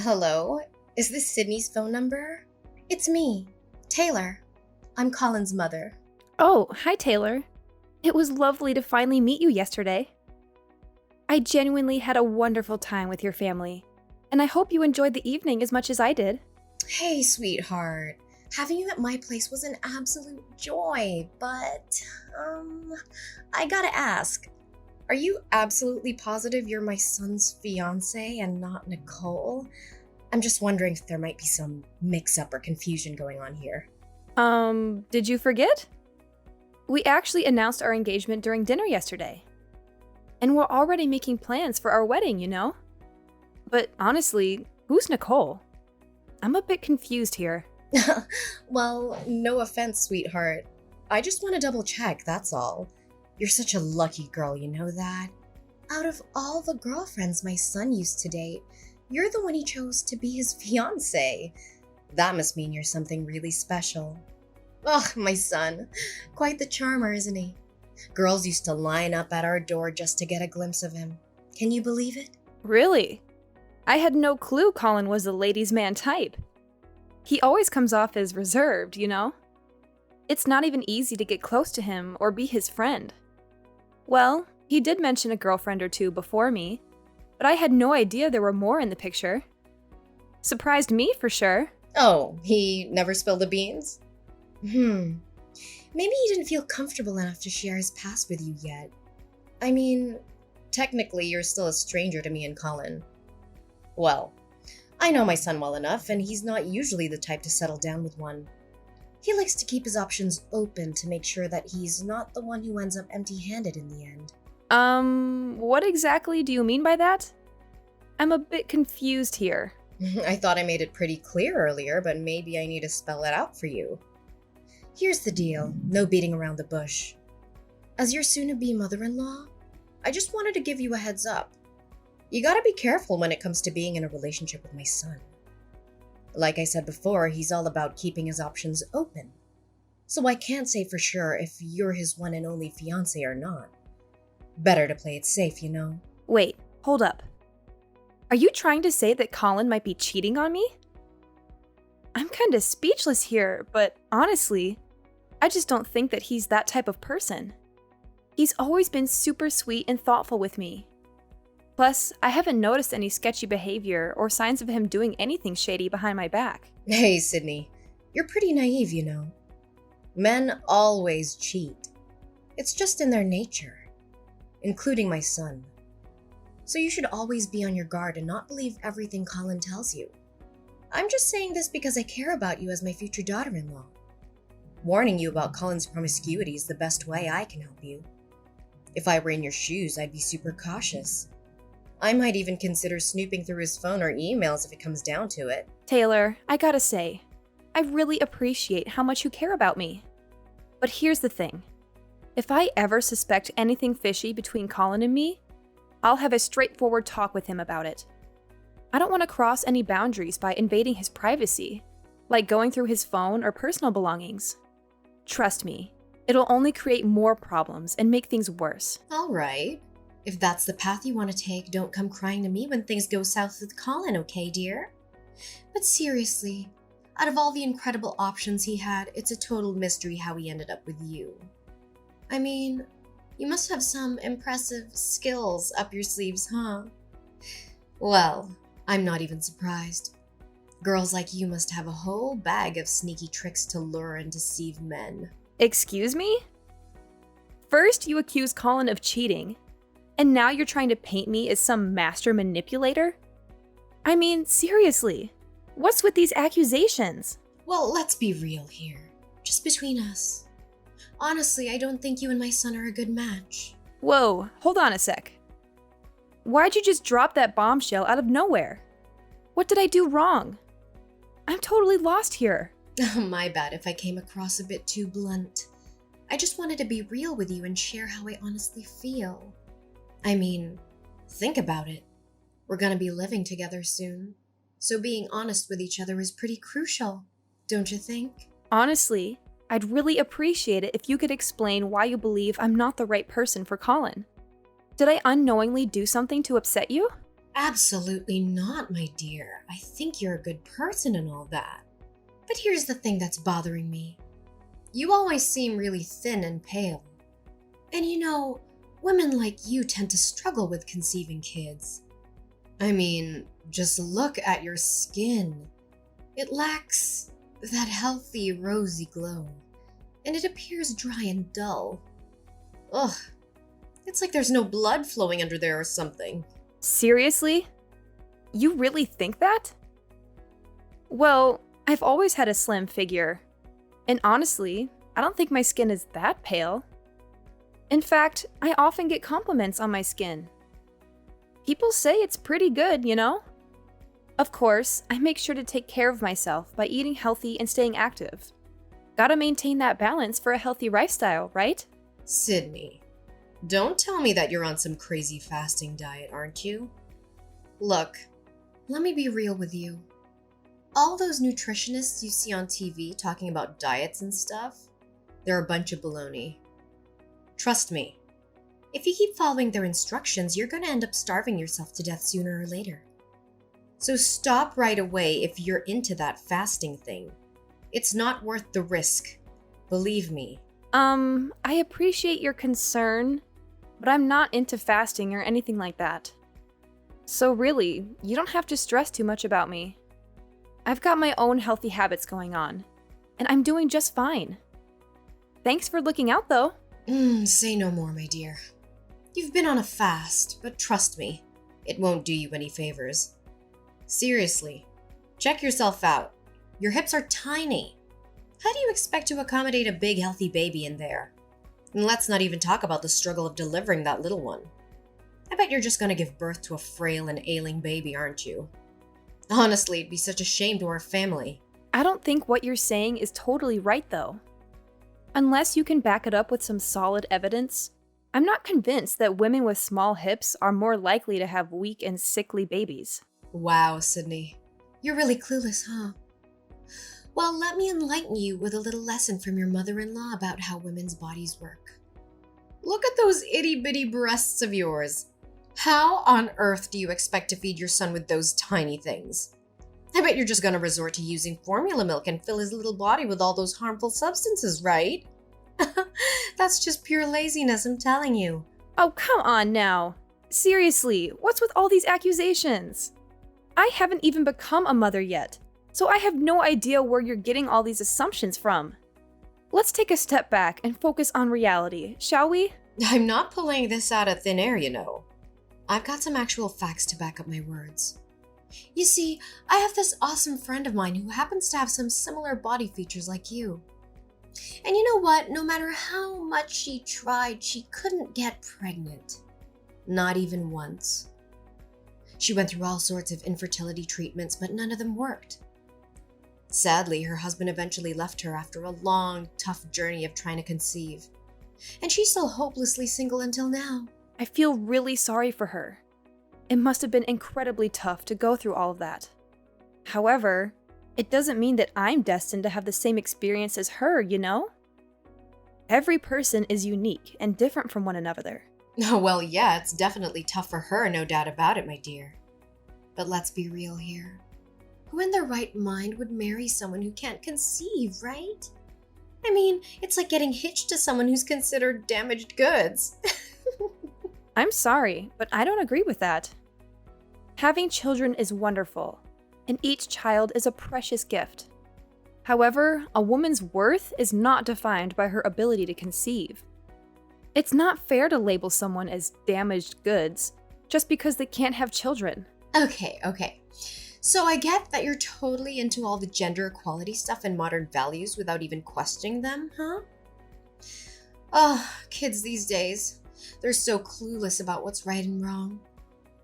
Hello? Is this Sydney's phone number? It's me, Taylor. I'm Colin's mother. Oh, hi Taylor. It was lovely to finally meet you yesterday. I genuinely had a wonderful time with your family, and I hope you enjoyed the evening as much as I did. Hey, sweetheart. Having you at my place was an absolute joy, but, I gotta ask. Are you absolutely positive you're my son's fiance and not Nicole? I'm just wondering if there might be some mix-up or confusion going on here. Did you forget? We actually announced our engagement during dinner yesterday. And we're already making plans for our wedding, you know? But honestly, who's Nicole? I'm a bit confused here. Well, no offense, sweetheart. I just want to double check, that's all. You're such a lucky girl, you know that? Out of all the girlfriends my son used to date, you're the one he chose to be his fiancé. That must mean you're something really special. Ugh, my son. Quite the charmer, isn't he? Girls used to line up at our door just to get a glimpse of him. Can you believe it? Really? I had no clue Colin was the ladies' man type. He always comes off as reserved, you know? It's not even easy to get close to him or be his friend. Well, he did mention a girlfriend or two before me, but I had no idea there were more in the picture. Surprised me for sure. Oh, he never spilled the beans? Maybe he didn't feel comfortable enough to share his past with you yet. I mean, technically you're still a stranger to me and Colin. Well, I know my son well enough, and he's not usually the type to settle down with one. He likes to keep his options open to make sure that he's not the one who ends up empty-handed in the end. What exactly do you mean by that? I'm a bit confused here. I thought I made it pretty clear earlier, but maybe I need to spell it out for you. Here's the deal, no beating around the bush. As your soon-to-be mother-in-law, I just wanted to give you a heads up. You gotta be careful when it comes to being in a relationship with my son. Like I said before, he's all about keeping his options open. So I can't say for sure if you're his one and only fiancé or not. Better to play it safe, you know? Wait, hold up. Are you trying to say that Colin might be cheating on me? I'm kinda speechless here, but honestly, I just don't think that he's that type of person. He's always been super sweet and thoughtful with me. Plus, I haven't noticed any sketchy behavior or signs of him doing anything shady behind my back. Hey, Sydney, you're pretty naive, you know. Men always cheat. It's just in their nature, including my son. So you should always be on your guard and not believe everything Colin tells you. I'm just saying this because I care about you as my future daughter-in-law. Warning you about Colin's promiscuity is the best way I can help you. If I were in your shoes, I'd be super cautious. I might even consider snooping through his phone or emails if it comes down to it. Taylor, I gotta say, I really appreciate how much you care about me. But here's the thing. If I ever suspect anything fishy between Colin and me, I'll have a straightforward talk with him about it. I don't want to cross any boundaries by invading his privacy, like going through his phone or personal belongings. Trust me, it'll only create more problems and make things worse. All right. If that's the path you want to take, don't come crying to me when things go south with Colin, okay, dear? But seriously, out of all the incredible options he had, it's a total mystery how he ended up with you. I mean, you must have some impressive skills up your sleeves, huh? Well, I'm not even surprised. Girls like you must have a whole bag of sneaky tricks to lure and deceive men. Excuse me? First, you accuse Colin of cheating, and now you're trying to paint me as some master manipulator? I mean, seriously, what's with these accusations? Well, let's be real here. Just between us. Honestly, I don't think you and my son are a good match. Whoa, hold on a sec. Why'd you just drop that bombshell out of nowhere? What did I do wrong? I'm totally lost here. My bad if I came across a bit too blunt. I just wanted to be real with you and share how I honestly feel. I mean, think about it. We're gonna be living together soon. So being honest with each other is pretty crucial, don't you think? Honestly, I'd really appreciate it if you could explain why you believe I'm not the right person for Colin. Did I unknowingly do something to upset you? Absolutely not, my dear. I think you're a good person and all that. But here's the thing that's bothering me. You always seem really thin and pale. And women like you tend to struggle with conceiving kids. I mean, just look at your skin. It lacks that healthy, rosy glow, and it appears dry and dull. Ugh, it's like there's no blood flowing under there or something. Seriously? You really think that? Well, I've always had a slim figure. And honestly, I don't think my skin is that pale. In fact, I often get compliments on my skin. People say it's pretty good, you know? Of course, I make sure to take care of myself by eating healthy and staying active. Gotta maintain that balance for a healthy lifestyle, right? Sydney, don't tell me that you're on some crazy fasting diet, aren't you? Look, let me be real with you. All those nutritionists you see on TV talking about diets and stuff, they're a bunch of baloney. Trust me, if you keep following their instructions, you're going to end up starving yourself to death sooner or later. So stop right away if you're into that fasting thing. It's not worth the risk. Believe me. I appreciate your concern, but I'm not into fasting or anything like that. So really, you don't have to stress too much about me. I've got my own healthy habits going on, and I'm doing just fine. Thanks for looking out, though. Say no more, my dear. You've been on a fast, but trust me, it won't do you any favors. Seriously, check yourself out. Your hips are tiny. How do you expect to accommodate a big, healthy baby in there? And let's not even talk about the struggle of delivering that little one. I bet you're just going to give birth to a frail and ailing baby, aren't you? Honestly, it'd be such a shame to our family. I don't think what you're saying is totally right, though. Unless you can back it up with some solid evidence, I'm not convinced that women with small hips are more likely to have weak and sickly babies. Wow, Sydney. You're really clueless, huh? Well, let me enlighten you with a little lesson from your mother-in-law about how women's bodies work. Look at those itty-bitty breasts of yours. How on earth do you expect to feed your son with those tiny things? I bet you're just going to resort to using formula milk and fill his little body with all those harmful substances, right? That's just pure laziness, I'm telling you. Oh, come on now. Seriously, what's with all these accusations? I haven't even become a mother yet, so I have no idea where you're getting all these assumptions from. Let's take a step back and focus on reality, shall we? I'm not pulling this out of thin air, I've got some actual facts to back up my words. You see, I have this awesome friend of mine who happens to have some similar body features like you. And you know what? No matter how much she tried, she couldn't get pregnant. Not even once. She went through all sorts of infertility treatments, but none of them worked. Sadly, her husband eventually left her after a long, tough journey of trying to conceive. And she's still hopelessly single until now. I feel really sorry for her. It must have been incredibly tough to go through all of that. However, it doesn't mean that I'm destined to have the same experience as her, you know? Every person is unique and different from one another. Oh, well, yeah, it's definitely tough for her, no doubt about it, my dear. But let's be real here. Who in their right mind would marry someone who can't conceive, right? I mean, it's like getting hitched to someone who's considered damaged goods. I'm sorry, but I don't agree with that. Having children is wonderful, and each child is a precious gift. However, a woman's worth is not defined by her ability to conceive. It's not fair to label someone as damaged goods just because they can't have children. Okay. So I get that you're totally into all the gender equality stuff and modern values without even questioning them, huh? Oh, kids these days. They're so clueless about what's right and wrong.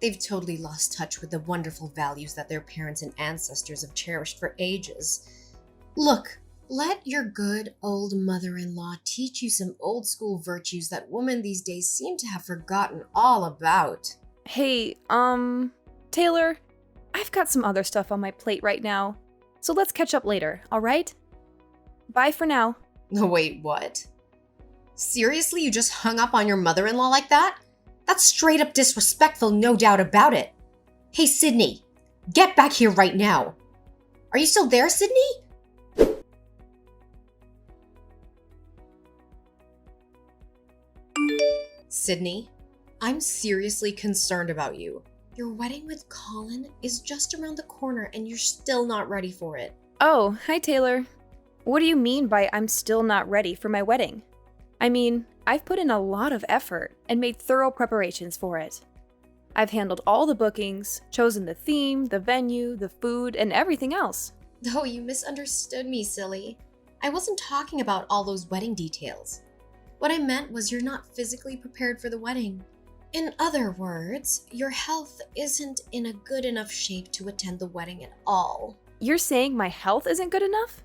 They've totally lost touch with the wonderful values that their parents and ancestors have cherished for ages. Look, let your good old mother-in-law teach you some old-school virtues that women these days seem to have forgotten all about. Hey, Taylor, I've got some other stuff on my plate right now, so let's catch up later, alright? Bye for now. Wait, what? Seriously, you just hung up on your mother-in-law like that? That's straight up disrespectful, no doubt about it. Hey, Sydney! Get back here right now! Are you still there, Sydney? Sydney, I'm seriously concerned about you. Your wedding with Colin is just around the corner and you're still not ready for it. Oh, hi Taylor. What do you mean by I'm still not ready for my wedding? I mean, I've put in a lot of effort and made thorough preparations for it. I've handled all the bookings, chosen the theme, the venue, the food, and everything else. Oh, you misunderstood me, silly. I wasn't talking about all those wedding details. What I meant was you're not physically prepared for the wedding. In other words, your health isn't in a good enough shape to attend the wedding at all. You're saying my health isn't good enough?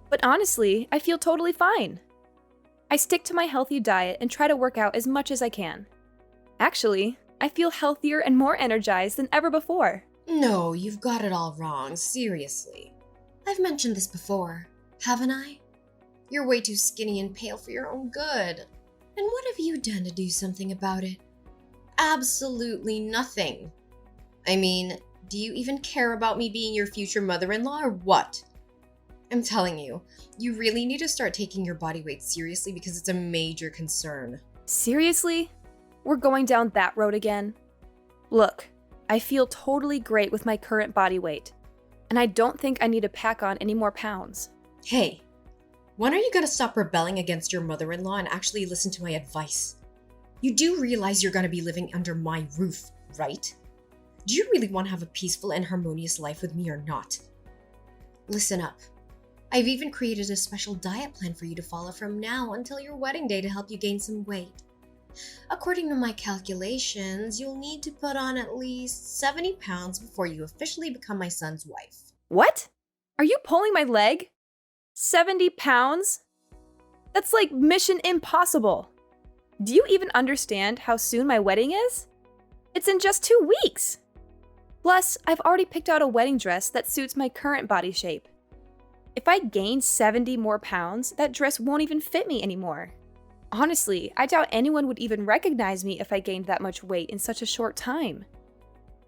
But honestly, I feel totally fine. I stick to my healthy diet and try to work out as much as I can. Actually, I feel healthier and more energized than ever before. No, you've got it all wrong, seriously. I've mentioned this before, haven't I? You're way too skinny and pale for your own good. And what have you done to do something about it? Absolutely nothing. I mean, do you even care about me being your future mother-in-law or what? I'm telling you, you really need to start taking your body weight seriously because it's a major concern. Seriously? We're going down that road again? Look, I feel totally great with my current body weight, and I don't think I need to pack on any more pounds. Hey, when are you going to stop rebelling against your mother-in-law and actually listen to my advice? You do realize you're going to be living under my roof, right? Do you really want to have a peaceful and harmonious life with me or not? Listen up. I've even created a special diet plan for you to follow from now until your wedding day to help you gain some weight. According to my calculations, you'll need to put on at least 70 pounds before you officially become my son's wife. What? Are you pulling my leg? 70 pounds? That's like mission impossible. Do you even understand how soon my wedding is? It's in just 2 weeks. Plus, I've already picked out a wedding dress that suits my current body shape. If I gain 70 more pounds, that dress won't even fit me anymore. Honestly, I doubt anyone would even recognize me if I gained that much weight in such a short time.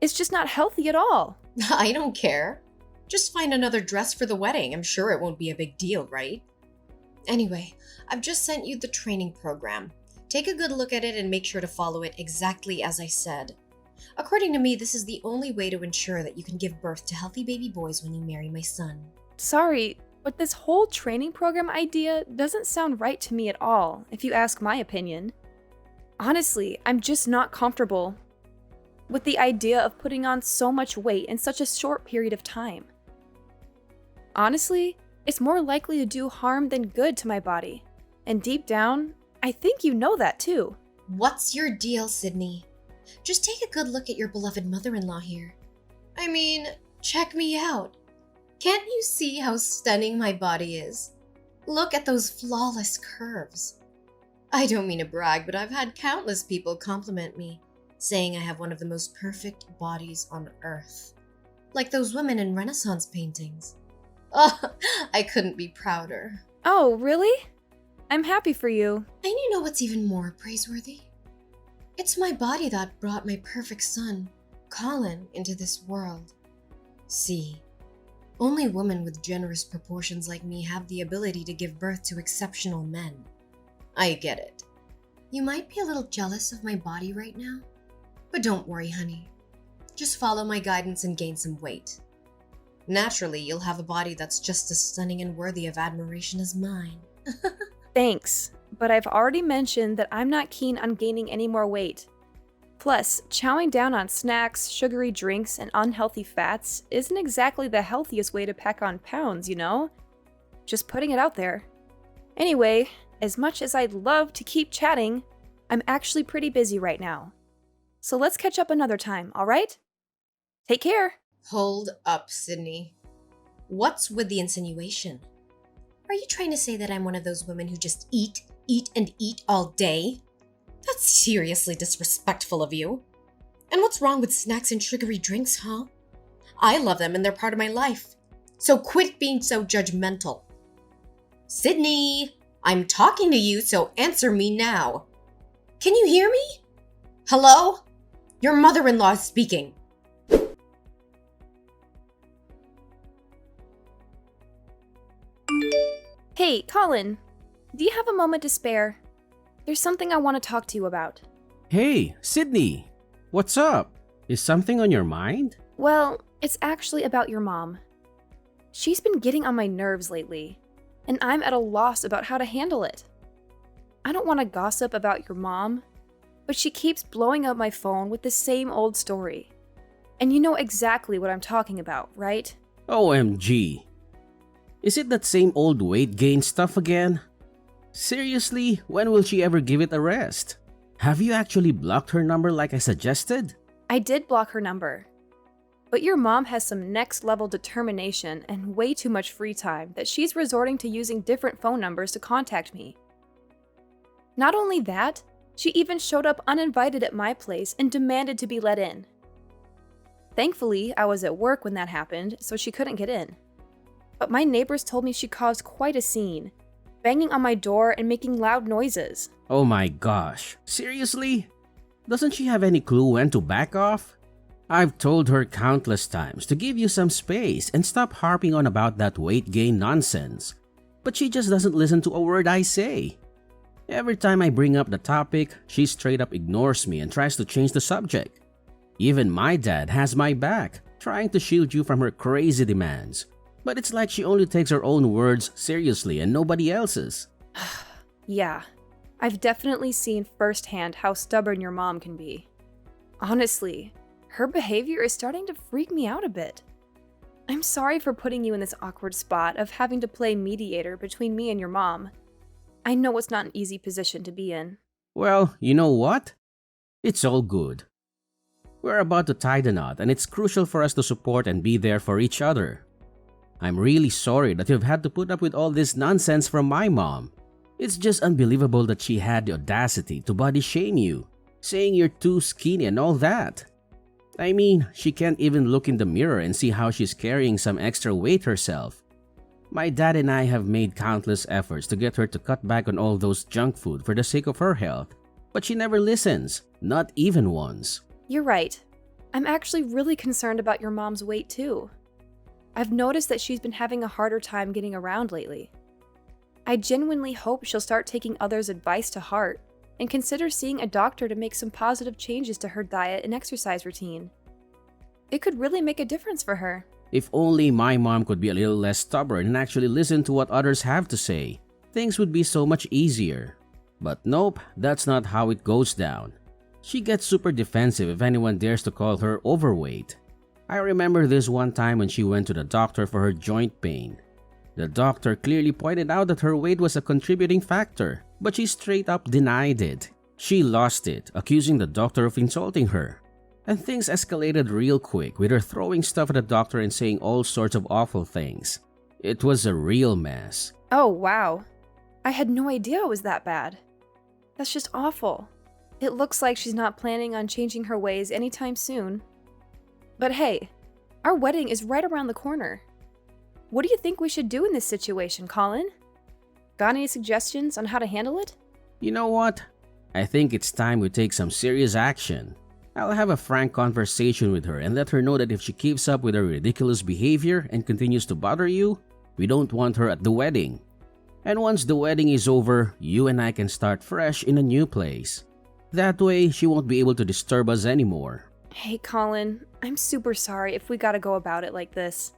It's just not healthy at all. I don't care. Just find another dress for the wedding. I'm sure it won't be a big deal, right? Anyway, I've just sent you the training program. Take a good look at it and make sure to follow it exactly as I said. According to me, this is the only way to ensure that you can give birth to healthy baby boys when you marry my son. Sorry, but this whole training program idea doesn't sound right to me at all, if you ask my opinion. Honestly, I'm just not comfortable with the idea of putting on so much weight in such a short period of time. Honestly, it's more likely to do harm than good to my body. And deep down, I think you know that too. What's your deal, Sydney? Just take a good look at your beloved mother-in-law here. I mean, check me out. Can't you see how stunning my body is? Look at those flawless curves. I don't mean to brag, but I've had countless people compliment me, saying I have one of the most perfect bodies on earth. Like those women in Renaissance paintings. Oh, I couldn't be prouder. Oh, really? I'm happy for you. And you know what's even more praiseworthy? It's my body that brought my perfect son, Colin, into this world. See, only women with generous proportions like me have the ability to give birth to exceptional men. I get it. You might be a little jealous of my body right now, but don't worry, honey. Just follow my guidance and gain some weight. Naturally, you'll have a body that's just as stunning and worthy of admiration as mine. Thanks, but I've already mentioned that I'm not keen on gaining any more weight. Plus, chowing down on snacks, sugary drinks, and unhealthy fats isn't exactly the healthiest way to pack on pounds, you know? Just putting it out there. Anyway, as much as I'd love to keep chatting, I'm actually pretty busy right now. So let's catch up another time, alright? Take care! Hold up, Sydney. What's with the insinuation? Are you trying to say that I'm one of those women who just eat, and eat all day? That's seriously disrespectful of you. And what's wrong with snacks and sugary drinks, huh? I love them and they're part of my life. So quit being so judgmental. Sydney, I'm talking to you, so answer me now. Can you hear me? Hello? Your mother-in-law is speaking. Hey, Colin, do you have a moment to spare? There's something I want to talk to you about. Hey, Sydney! What's up? Is something on your mind? Well, it's actually about your mom. She's been getting on my nerves lately, and I'm at a loss about how to handle it. I don't want to gossip about your mom, but she keeps blowing up my phone with the same old story. And you know exactly what I'm talking about, right? OMG. Is it that same old weight gain stuff again? Seriously, when will she ever give it a rest? Have you actually blocked her number like I suggested? I did block her number. But your mom has some next level determination and way too much free time that she's resorting to using different phone numbers to contact me. Not only that, she even showed up uninvited at my place and demanded to be let in. Thankfully, I was at work when that happened, so she couldn't get in. But my neighbors told me she caused quite a scene, banging on my door and making loud noises. Oh my gosh, seriously? Doesn't she have any clue when to back off? I've told her countless times to give you some space and stop harping on about that weight gain nonsense. But she just doesn't listen to a word I say. Every time I bring up the topic, she straight up ignores me and tries to change the subject. Even my dad has my back, trying to shield you from her crazy demands. But it's like she only takes her own words seriously and nobody else's. Yeah, I've definitely seen firsthand how stubborn your mom can be. Honestly, her behavior is starting to freak me out a bit. I'm sorry for putting you in this awkward spot of having to play mediator between me and your mom. I know it's not an easy position to be in. Well, you know what? It's all good. We're about to tie the knot and it's crucial for us to support and be there for each other. I'm really sorry that you've had to put up with all this nonsense from my mom. It's just unbelievable that she had the audacity to body shame you, saying you're too skinny and all that. I mean, she can't even look in the mirror and see how she's carrying some extra weight herself. My dad and I have made countless efforts to get her to cut back on all those junk food for the sake of her health, but she never listens, not even once. You're right. I'm actually really concerned about your mom's weight too. I've noticed that she's been having a harder time getting around lately. I genuinely hope she'll start taking others' advice to heart and consider seeing a doctor to make some positive changes to her diet and exercise routine. It could really make a difference for her. If only my mom could be a little less stubborn and actually listen to what others have to say, things would be so much easier. But nope, that's not how it goes down. She gets super defensive if anyone dares to call her overweight. I remember this one time when she went to the doctor for her joint pain. The doctor clearly pointed out that her weight was a contributing factor, but she straight up denied it. She lost it, accusing the doctor of insulting her. And things escalated real quick with her throwing stuff at the doctor and saying all sorts of awful things. It was a real mess. Oh, wow. I had no idea it was that bad. That's just awful. It looks like she's not planning on changing her ways anytime soon. But hey, our wedding is right around the corner. What do you think we should do in this situation, Colin? Got any suggestions on how to handle it? You know what? I think it's time we take some serious action. I'll have a frank conversation with her and let her know that if she keeps up with her ridiculous behavior and continues to bother you, we don't want her at the wedding. And once the wedding is over, you and I can start fresh in a new place. That way, she won't be able to disturb us anymore. Hey, Colin, I'm super sorry if we gotta go about it like this.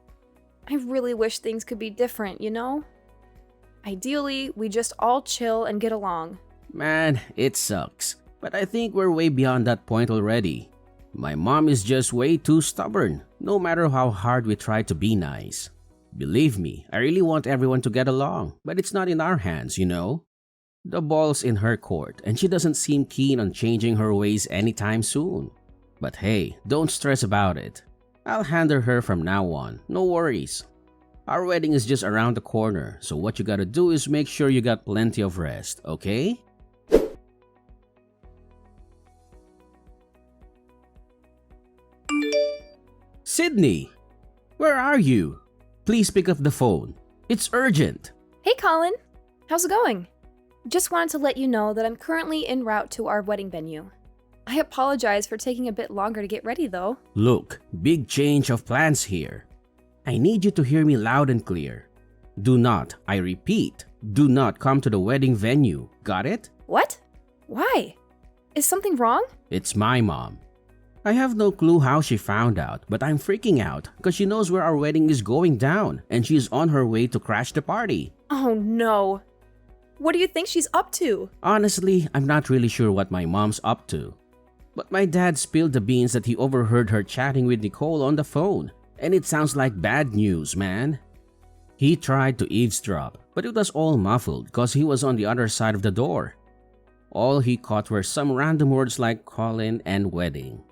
I really wish things could be different, you know? Ideally, we just all chill and get along. Man, it sucks. But I think we're way beyond that point already. My mom is just way too stubborn, no matter how hard we try to be nice. Believe me, I really want everyone to get along, but it's not in our hands, you know? The ball's in her court, and she doesn't seem keen on changing her ways anytime soon. But hey, don't stress about it. I'll handle her from now on, no worries. Our wedding is just around the corner, so what you gotta do is make sure you got plenty of rest, okay? Sydney! Where are you? Please pick up the phone. It's urgent. Hey, Colin. How's it going? Just wanted to let you know that I'm currently en route to our wedding venue. I apologize for taking a bit longer to get ready, though. Look, big change of plans here. I need you to hear me loud and clear. Do not, I repeat, Do not come to the wedding venue. Got it? What? Why? Is something wrong? It's my mom. I have no clue how she found out, but I'm freaking out because she knows where our wedding is going down and she's on her way to crash the party. Oh no. What do you think she's up to? Honestly, I'm not really sure what my mom's up to. But my dad spilled the beans that he overheard her chatting with Nicole on the phone, and it sounds like bad news, man. He tried to eavesdrop, but it was all muffled because he was on the other side of the door. All he caught were some random words like Colin and wedding.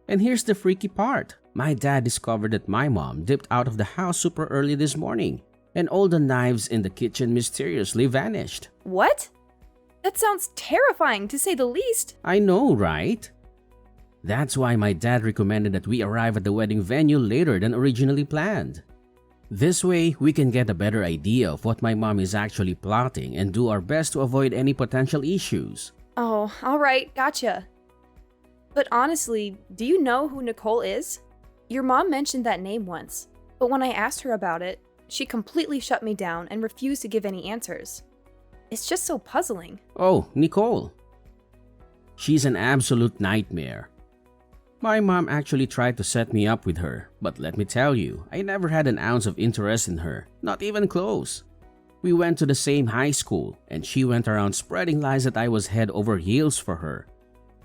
And here's the freaky part. My dad discovered that my mom dipped out of the house super early this morning, and all the knives in the kitchen mysteriously vanished. What? That sounds terrifying to say the least. I know, right? That's why my dad recommended that we arrive at the wedding venue later than originally planned. This way, we can get a better idea of what my mom is actually plotting and do our best to avoid any potential issues. Oh, alright, gotcha. But honestly, do you know who Nicole is? Your mom mentioned that name once, but when I asked her about it, she completely shut me down and refused to give any answers. It's just so puzzling. Oh, Nicole. She's an absolute nightmare. My mom actually tried to set me up with her, but let me tell you, I never had an ounce of interest in her, not even close. We went to the same high school, and she went around spreading lies that I was head over heels for her.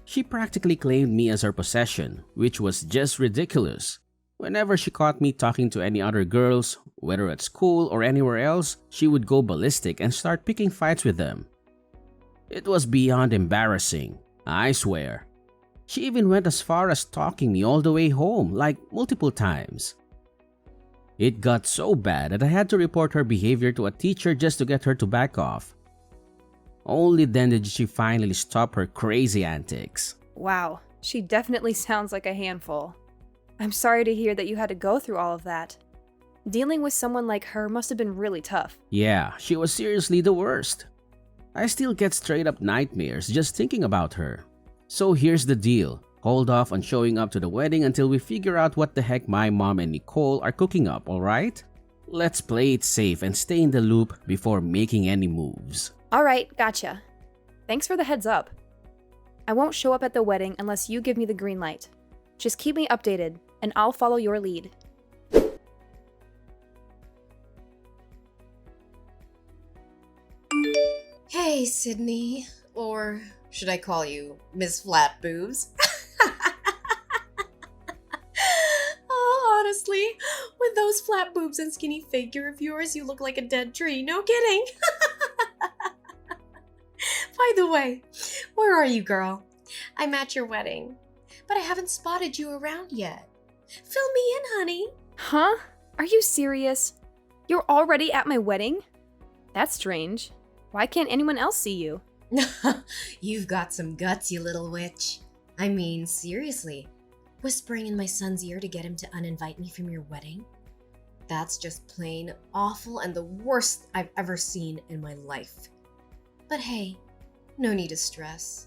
She practically claimed me as her possession, which was just ridiculous. Whenever she caught me talking to any other girls, whether at school or anywhere else, she would go ballistic and start picking fights with them. It was beyond embarrassing, I swear. She even went as far as stalking me all the way home, like multiple times. It got so bad that I had to report her behavior to a teacher just to get her to back off. Only then did she finally stop her crazy antics. Wow, she definitely sounds like a handful. I'm sorry to hear that you had to go through all of that. Dealing with someone like her must have been really tough. Yeah, she was seriously the worst. I still get straight up nightmares just thinking about her. So here's the deal. Hold off on showing up to the wedding until we figure out what the heck my mom and Nicole are cooking up, alright? Let's play it safe and stay in the loop before making any moves. Alright, gotcha. Thanks for the heads up. I won't show up at the wedding unless you give me the green light. Just keep me updated, and I'll follow your lead. Hey, Sydney. Or should I call you Miss Flat Boobs? Oh, honestly, with those flat boobs and skinny figure of yours, you look like a dead tree. No kidding. By the way, where are you, girl? I'm at your wedding, but I haven't spotted you around yet. Fill me in, honey. Huh? Are you serious? You're already at my wedding? That's strange. Why can't anyone else see you? You've got some guts, you little witch. I mean, seriously. Whispering in my son's ear to get him to uninvite me from your wedding? That's just plain awful and the worst I've ever seen in my life. But hey, no need to stress.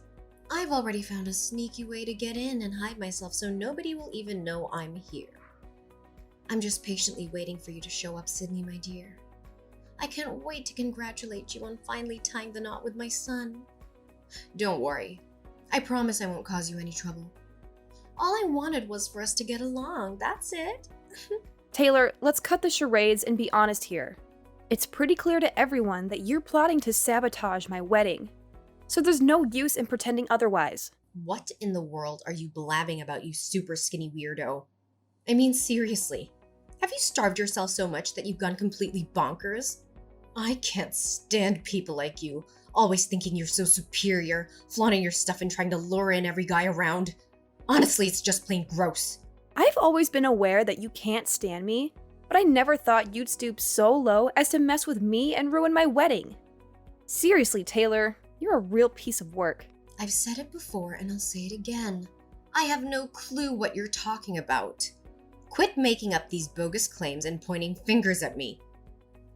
I've already found a sneaky way to get in and hide myself so nobody will even know I'm here. I'm just patiently waiting for you to show up, Sydney, my dear. I can't wait to congratulate you on finally tying the knot with my son. Don't worry. I promise I won't cause you any trouble. All I wanted was for us to get along. That's it. Taylor, let's cut the charades and be honest here. It's pretty clear to everyone that you're plotting to sabotage my wedding. So there's no use in pretending otherwise. What in the world are you blabbing about, you super skinny weirdo? I mean, seriously. Have you starved yourself so much that you've gone completely bonkers? I can't stand people like you, always thinking you're so superior, flaunting your stuff and trying to lure in every guy around. Honestly, it's just plain gross. I've always been aware that you can't stand me, but I never thought you'd stoop so low as to mess with me and ruin my wedding. Seriously, Taylor, you're a real piece of work. I've said it before and I'll say it again. I have no clue what you're talking about. Quit making up these bogus claims and pointing fingers at me.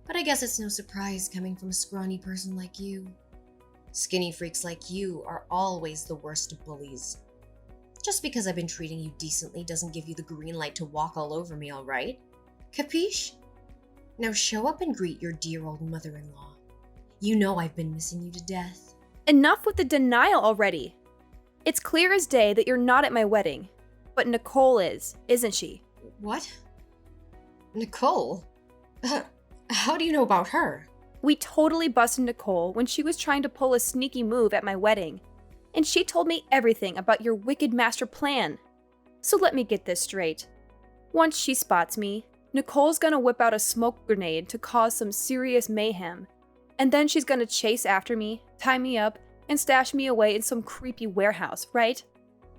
But I guess it's no surprise coming from a scrawny person like you. Skinny freaks like you are always the worst of bullies. Just because I've been treating you decently doesn't give you the green light to walk all over me, alright? Capiche? Now show up and greet your dear old mother-in-law. You know I've been missing you to death. Enough with the denial already. It's clear as day that you're not at my wedding, but Nicole is, isn't she? What? Nicole? How do you know about her? We totally busted Nicole when she was trying to pull a sneaky move at my wedding, and she told me everything about your wicked master plan. So let me get this straight. Once she spots me, Nicole's gonna whip out a smoke grenade to cause some serious mayhem, and then she's gonna chase after me, tie me up, and stash me away in some creepy warehouse, right?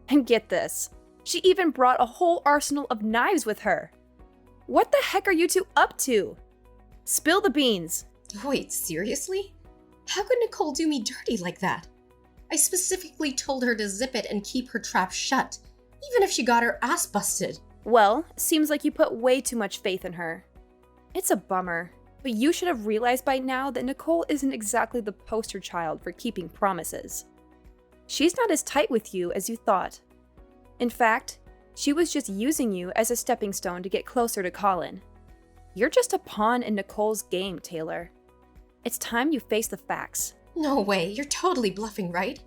And get this, she even brought a whole arsenal of knives with her. What the heck are you two up to? Spill the beans. Wait, seriously? How could Nicole do me dirty like that? I specifically told her to zip it and keep her trap shut, even if she got her ass busted. Well, seems like you put way too much faith in her. It's a bummer, but you should have realized by now that Nicole isn't exactly the poster child for keeping promises. She's not as tight with you as you thought. In fact, she was just using you as a stepping stone to get closer to Colin. You're just a pawn in Nicole's game, Taylor. It's time you face the facts. No way, you're totally bluffing, right?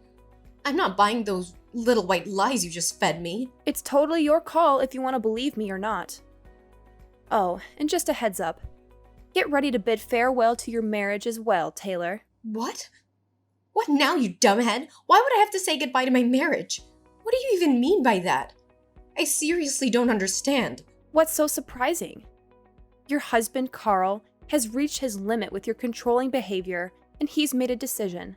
I'm not buying those little white lies you just fed me. It's totally your call if you want to believe me or not. Oh, and just a heads up. Get ready to bid farewell to your marriage as well, Taylor. What? What now, you dumbhead? Why would I have to say goodbye to my marriage? What do you even mean by that? I seriously don't understand. What's so surprising? Your husband, Carl, has reached his limit with your controlling behavior, and he's made a decision.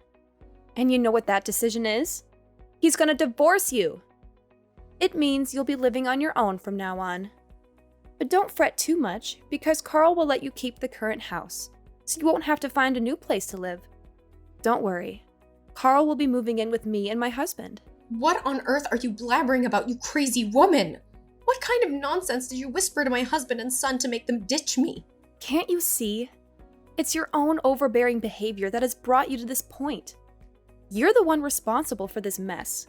And you know what that decision is? He's gonna divorce you! It means you'll be living on your own from now on. But don't fret too much, because Carl will let you keep the current house, so you won't have to find a new place to live. Don't worry. Carl will be moving in with me and my husband. What on earth are you blabbering about, you crazy woman? What kind of nonsense did you whisper to my husband and son to make them ditch me? Can't you see? It's your own overbearing behavior that has brought you to this point. You're the one responsible for this mess.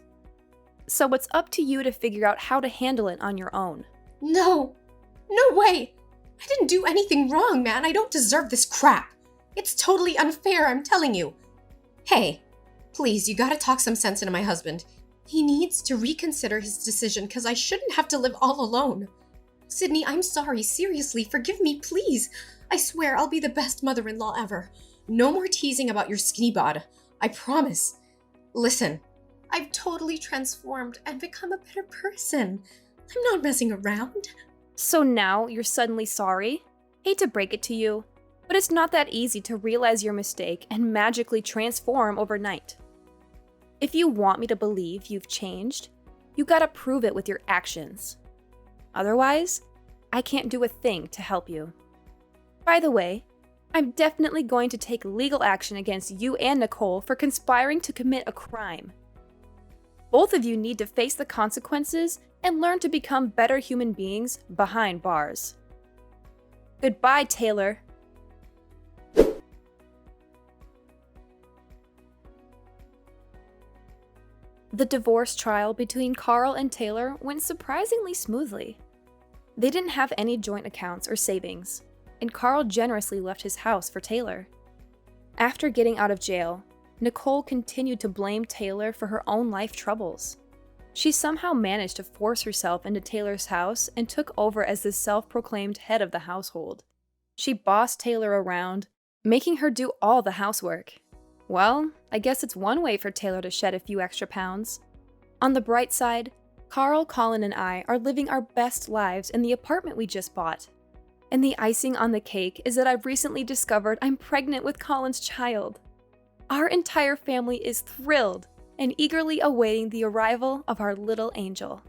So it's up to you to figure out how to handle it on your own. No! No way! I didn't do anything wrong, man. I don't deserve this crap. It's totally unfair, I'm telling you. Hey, please, you gotta talk some sense into my husband. He needs to reconsider his decision because I shouldn't have to live all alone. Sydney, I'm sorry. Seriously, forgive me, please. I swear I'll be the best mother-in-law ever. No more teasing about your skinny bod. I promise. Listen, I've totally transformed and become a better person. I'm not messing around. So now you're suddenly sorry? Hate to break it to you, but it's not that easy to realize your mistake and magically transform overnight. If you want me to believe you've changed, you gotta prove it with your actions. Otherwise, I can't do a thing to help you. By the way, I'm definitely going to take legal action against you and Nicole for conspiring to commit a crime. Both of you need to face the consequences and learn to become better human beings behind bars. Goodbye, Taylor. The divorce trial between Carl and Taylor went surprisingly smoothly. They didn't have any joint accounts or savings, and Carl generously left his house for Taylor. After getting out of jail, Nicole continued to blame Taylor for her own life troubles. She somehow managed to force herself into Taylor's house and took over as the self-proclaimed head of the household. She bossed Taylor around, making her do all the housework. Well, I guess it's one way for Taylor to shed a few extra pounds. On the bright side, Carl, Colin, and I are living our best lives in the apartment we just bought. And the icing on the cake is that I've recently discovered I'm pregnant with Colin's child. Our entire family is thrilled and eagerly awaiting the arrival of our little angel.